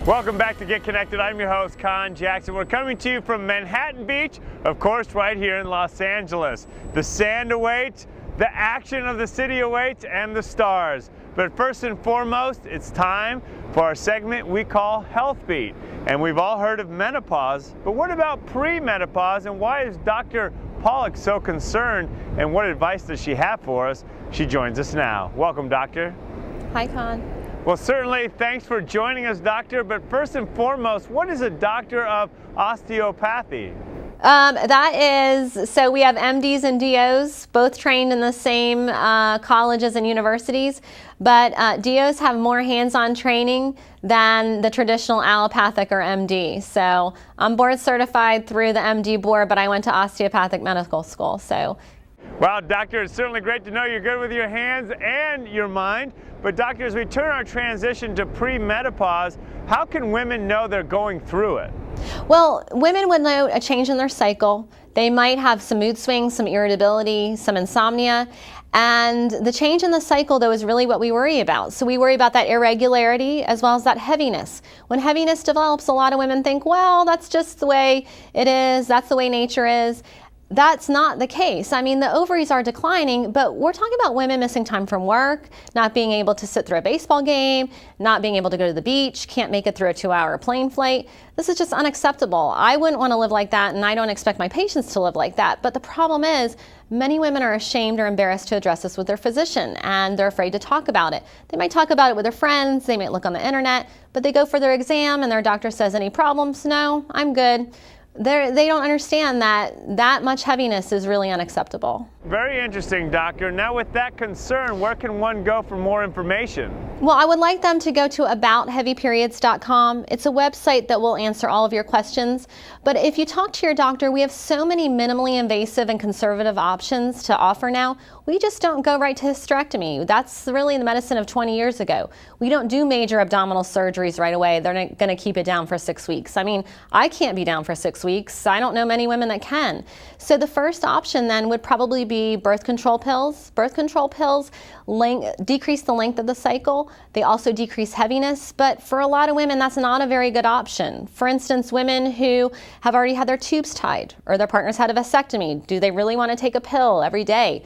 Welcome back to Get Connected. I'm your host, Con Jackson. We're coming to you from Manhattan Beach, of course, right here in Los Angeles. The sand awaits, the action of the city awaits, and the stars. But first and foremost, it's time for our segment we call Health Beat. And we've all heard of menopause, but what about premenopause, and why is Dr. Pollock so concerned, and what advice does she have for us? She joins us now. Welcome, Doctor. Hi, Con. Well, certainly, thanks for joining us, Doctor. But first and foremost, what is a doctor of osteopathy? So we have MDs and DOs, both trained in the same colleges and universities, but DOs have more hands-on training than the traditional allopathic or MD. So I'm board certified through the MD board, but I went to osteopathic medical school. So. Well, Doctor, it's certainly great to know you're good with your hands and your mind. But Doctor, as we turn our transition to premenopause, how can women know they're going through it? Well, women would know a change in their cycle. They might have some mood swings, some irritability, some insomnia. And the change in the cycle, though, is really what we worry about. So we worry about that irregularity as well as that heaviness. When heaviness develops, a lot of women think, well, that's just the way it is. That's the way nature is. That's not the case. I mean, the ovaries are declining, but we're talking about women missing time from work, not being able to sit through a baseball game, not being able to go to the beach, can't make it through a 2-hour plane flight. This is just unacceptable. I wouldn't want to live like that, and I don't expect my patients to live like that. But the problem is, many women are ashamed or embarrassed to address this with their physician, and they're afraid to talk about it. They might talk about it with their friends, they might look on the internet, but they go for their exam and their doctor says, any problems? No, I'm good. They don't understand that much heaviness is really unacceptable. Very interesting, Doctor. Now, with that concern, where can one go for more information? Well, I would like them to go to aboutheavyperiods.com. It's a website that will answer all of your questions. But if you talk to your doctor, we have so many minimally invasive and conservative options to offer now. We just don't go right to hysterectomy. That's really the medicine of 20 years ago. We don't do major abdominal surgeries right away. They're not going to keep it down for 6 weeks. I mean, I can't be down for 6 weeks. I don't know many women that can. So the first option then would probably be birth control pills. Birth control pills decrease the length of the cycle. They also decrease heaviness, but for a lot of women, that's not a very good option. For instance, women who have already had their tubes tied or their partner's had a vasectomy, do they really want to take a pill every day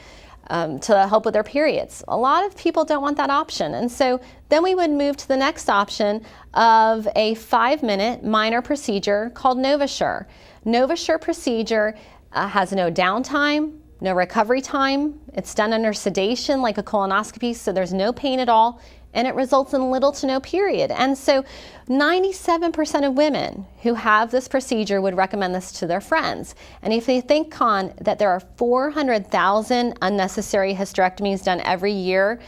to help with their periods? A lot of people don't want that option. And so then we would move to the next option of a 5-minute minor procedure called NovaSure. NovaSure procedure has no downtime, no recovery time. It's done under sedation like a colonoscopy, so there's no pain at all, and it results in little to no period. And so 97% of women who have this procedure would recommend this to their friends. And if they think, Con, that there are 400,000 unnecessary hysterectomies done every year,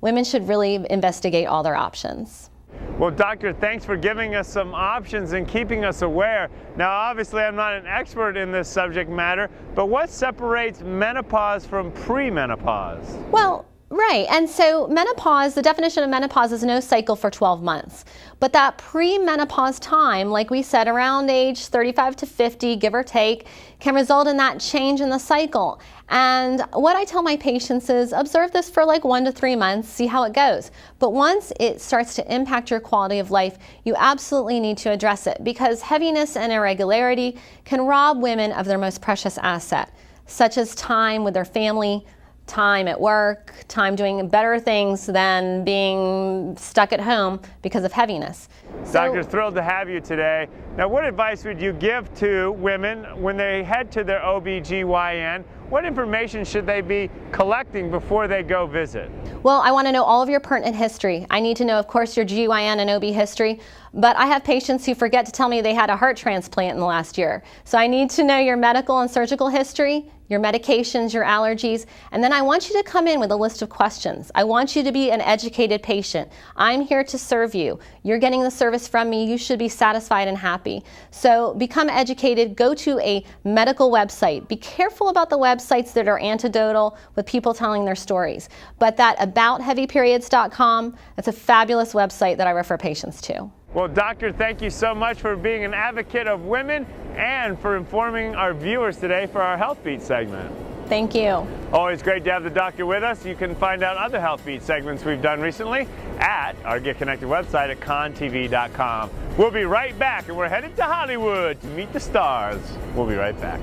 women should really investigate all their options. Well, Doctor, thanks for giving us some options and keeping us aware. Now, obviously, I'm not an expert in this subject matter, but what separates menopause from premenopause? Well, right. And so menopause, the definition of menopause is no cycle for 12 months. But that premenopause time, like we said, around age 35 to 50, give or take, can result in that change in the cycle. And what I tell my patients is observe this for like 1 to 3 months, see how it goes. But once it starts to impact your quality of life, you absolutely need to address it, because heaviness and irregularity can rob women of their most precious asset, such as time with their family, time at work, time doing better things than being stuck at home because of heaviness. Doctor, thrilled to have you today. Now, what advice would you give to women when they head to their OBGYN? What information should they be collecting before they go visit? Well, I want to know all of your pertinent history. I need to know, of course, your GYN and OB history, but I have patients who forget to tell me they had a heart transplant in the last year. So I need to know your medical and surgical history, your medications, your allergies, and then I want you to come in with a list of questions. I want you to be an educated patient. I'm here to serve you. You're getting the service from me. You should be satisfied and happy. So become educated. Go to a medical website. Be careful about the websites that are anecdotal with people telling their stories. But that aboutheavyperiods.com, that's a fabulous website that I refer patients to. Well, Doctor, thank you so much for being an advocate of women and for informing our viewers today for our Health Beat segment. Thank you. Always great to have the doctor with us. You can find out other Health Beat segments we've done recently at our Get Connected website at contv.com. We'll be right back, and we're headed to Hollywood to meet the stars. We'll be right back.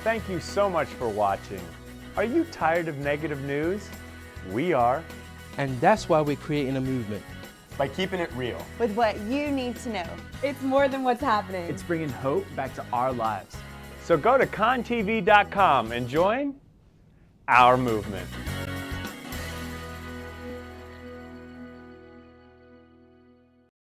Thank you so much for watching. Are you tired of negative news? We are. And that's why we're creating a movement. By keeping it real. With what you need to know. It's more than what's happening. It's bringing hope back to our lives. So go to contv.com and join our movement.